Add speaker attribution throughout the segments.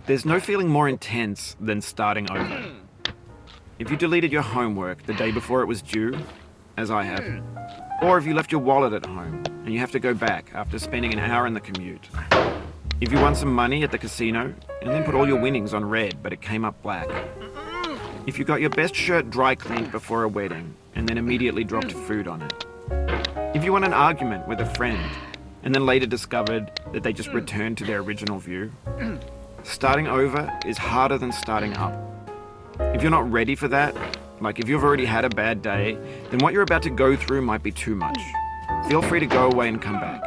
Speaker 1: There's no feeling more intense than starting over. If you deleted your homework the day before it was due, as I have, or if you left your wallet at home and you have to go back after spending an hour in the commute. If you won some money at the casino and then put all your winnings on red but it came up black. If you got your best shirt dry cleaned before a wedding and then immediately dropped food on it. If you won an argument with a friend and then later discovered that they just returned to their original view. Starting over is harder than starting up. If you're not ready for that, like if you've already had a bad day, then what you're about to go through might be too much. Feel free to go away and come back.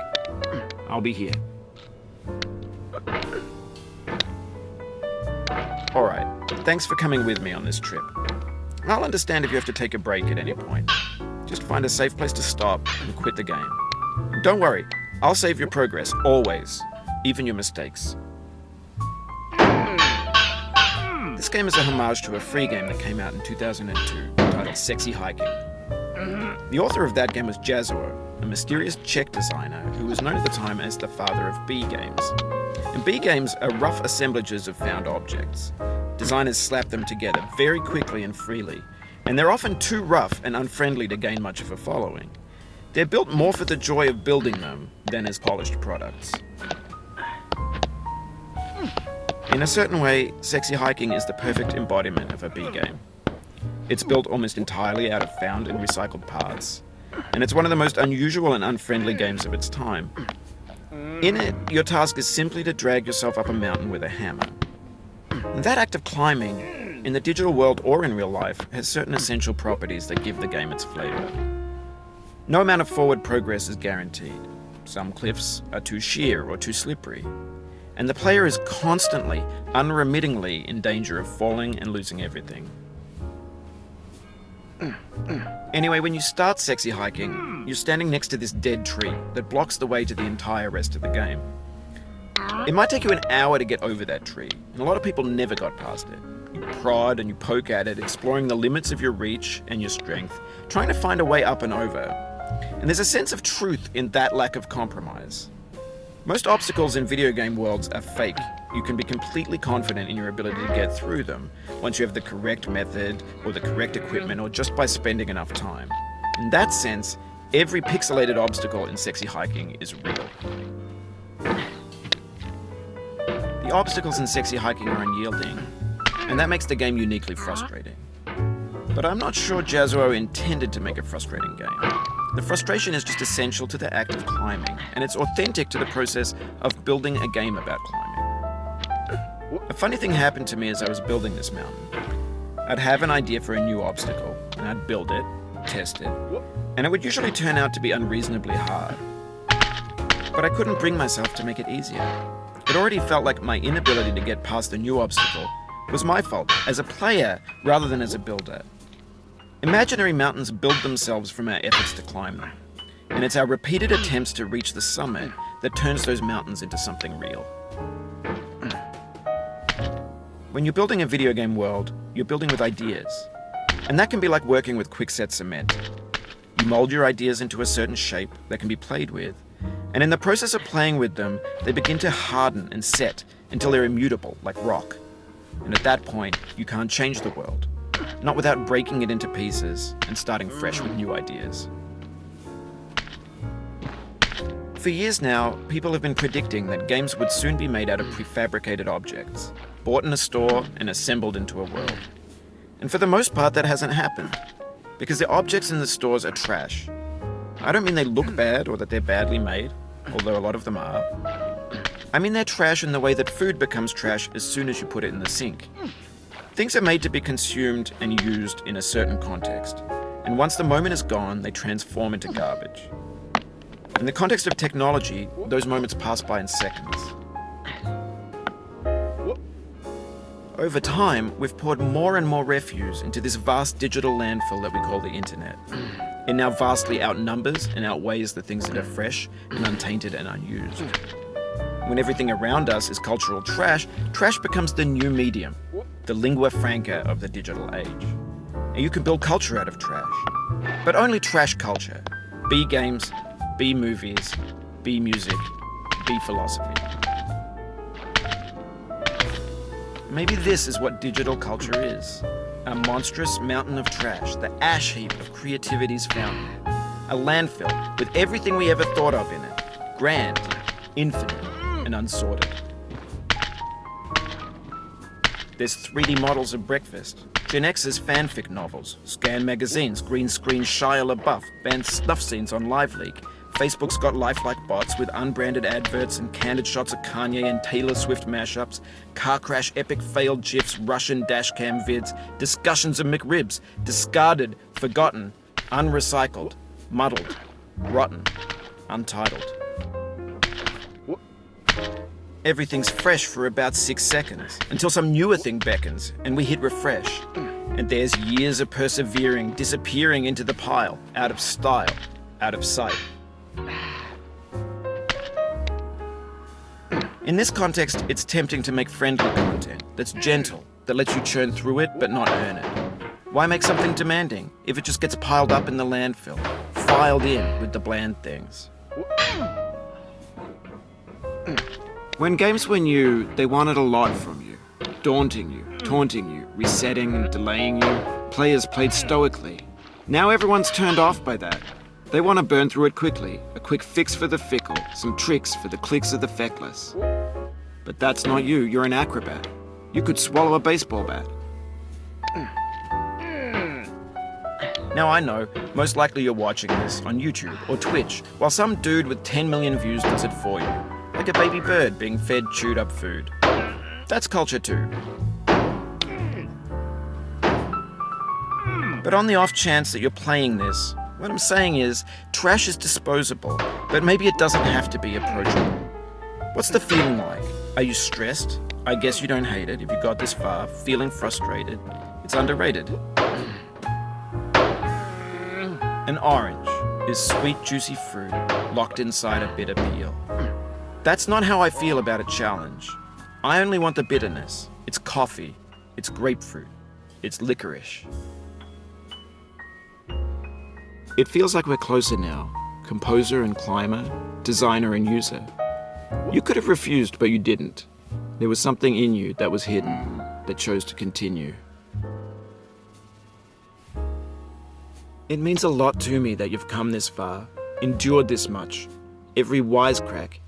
Speaker 1: I'll be here. Alright, thanks for coming with me on this trip. I'll understand if you have to take a break at any point. Just find a safe place to stop and quit the game. And don't worry, I'll save your progress, always, even your mistakes. This game is a homage to a free game that came out in 2002 titled Sexy Hiking. The author of that game was Jazuo, a mysterious Czech designer who was known at the time as the father of B games. And B games are rough assemblages of found objects. Designers slap them together very quickly and freely, and they're often too rough and unfriendly to gain much of a following. They're built more for the joy of building them than as polished products. In a certain way, Sexy Hiking is the perfect embodiment of a B game. It's built almost entirely out of found and recycled parts, and it's one of the most unusual and unfriendly games of its time. In it, your task is simply to drag yourself up a mountain with a hammer. And that act of climbing, in the digital world or in real life, has certain essential properties that give the game its flavor. No amount of forward progress is guaranteed. Some cliffs are too sheer or too slippery. And the player is constantly, unremittingly in danger of falling and losing everything. Anyway, when you start Sexy Hiking, you're standing next to this dead tree that blocks the way to the entire rest of the game. It might take you an hour to get over that tree, and a lot of people never got past it. You prod and you poke at it, exploring the limits of your reach and your strength, trying to find a way up and over. And there's a sense of truth in that lack of compromise. Most obstacles in video game worlds are fake. You can be completely confident in your ability to get through them once you have the correct method or the correct equipment or just by spending enough time. In that sense, every pixelated obstacle in Sexy Hiking is real. The obstacles in Sexy Hiking are unyielding, and that makes the game uniquely frustrating. But I'm not sure Jazuo intended to make a frustrating game. The frustration is just essential to the act of climbing, and it's authentic to the process of building a game about climbing. A funny thing happened to me as I was building this mountain. I'd have an idea for a new obstacle, and I'd build it, test it, and it would usually turn out to be unreasonably hard. But I couldn't bring myself to make it easier. It already felt like my inability to get past the new obstacle was my fault as a player rather than as a builder. Imaginary mountains build themselves from our efforts to climb them, and it's our repeated attempts to reach the summit that turns those mountains into something real. When you're building a video game world, you're building with ideas, and that can be like working with quickset cement. You mold your ideas into a certain shape that can be played with, and in the process of playing with them, they begin to harden and set until they're immutable, like rock. And at that point, you can't change the world. Not without breaking it into pieces and starting fresh with new ideas. For years now, people have been predicting that games would soon be made out of prefabricated objects, bought in a store and assembled into a world. And for the most part, that hasn't happened, because the objects in the stores are trash. I don't mean they look bad or that they're badly made, although a lot of them are. I mean they're trash in the way that food becomes trash as soon as you put it in the sink. Things are made to be consumed and used in a certain context, and once the moment is gone, they transform into garbage. In the context of technology, those moments pass by in seconds. Over time, we've poured more and more refuse into this vast digital landfill that we call the internet. It now vastly outnumbers and outweighs the things that are fresh and untainted and unused. When everything around us is cultural trash, trash becomes the new medium, the lingua franca of the digital age. And you can build culture out of trash, but only trash culture. B games, B movies, B music, B philosophy. Maybe this is what digital culture is. A monstrous mountain of trash, the ash heap of creativity's fountain. A landfill with everything we ever thought of in it. Grand, infinite, and unsorted. There's 3D models of breakfast, Gen X's fanfic novels, Scan magazines, green screen Shia LaBeouf, banned snuff scenes on LiveLeak. Facebook's got lifelike bots with unbranded adverts and candid shots of Kanye and Taylor Swift mashups, car crash epic failed GIFs, Russian dashcam vids, discussions of McRibs, discarded, forgotten, unrecycled, muddled, rotten, untitled. Everything's fresh for about 6 seconds, until some newer thing beckons, and we hit refresh. And there's years of persevering disappearing into the pile, out of style, out of sight. In this context, it's tempting to make friendly content that's gentle, that lets you churn through it but not earn it. Why make something demanding if it just gets piled up in the landfill, filed in with the bland things? When games were new, they wanted a lot from you. Daunting you, taunting you, resetting and delaying you. Players played stoically. Now everyone's turned off by that. They want to burn through it quickly, a quick fix for the fickle, some tricks for the clicks of the feckless. But that's not you, you're an acrobat. You could swallow a baseball bat. Now I know, most likely you're watching this on YouTube or Twitch, while some dude with 10 million views does it for you. Like a baby bird being fed chewed up food. That's culture too. But on the off chance that you're playing this, what I'm saying is, trash is disposable, but maybe it doesn't have to be approachable. What's the feeling like? Are you stressed? I guess you don't hate it if you got this far. Feeling frustrated? It's underrated. An orange is sweet, juicy fruit locked inside a bitter peel. That's not how I feel about a challenge. I only want the bitterness. It's coffee. It's grapefruit. It's licorice. It feels like we're closer now. Composer and climber, designer and user. You could have refused, but you didn't. There was something in you that was hidden, that chose to continue. It means a lot to me that you've come this far, endured this much. Every wisecrack,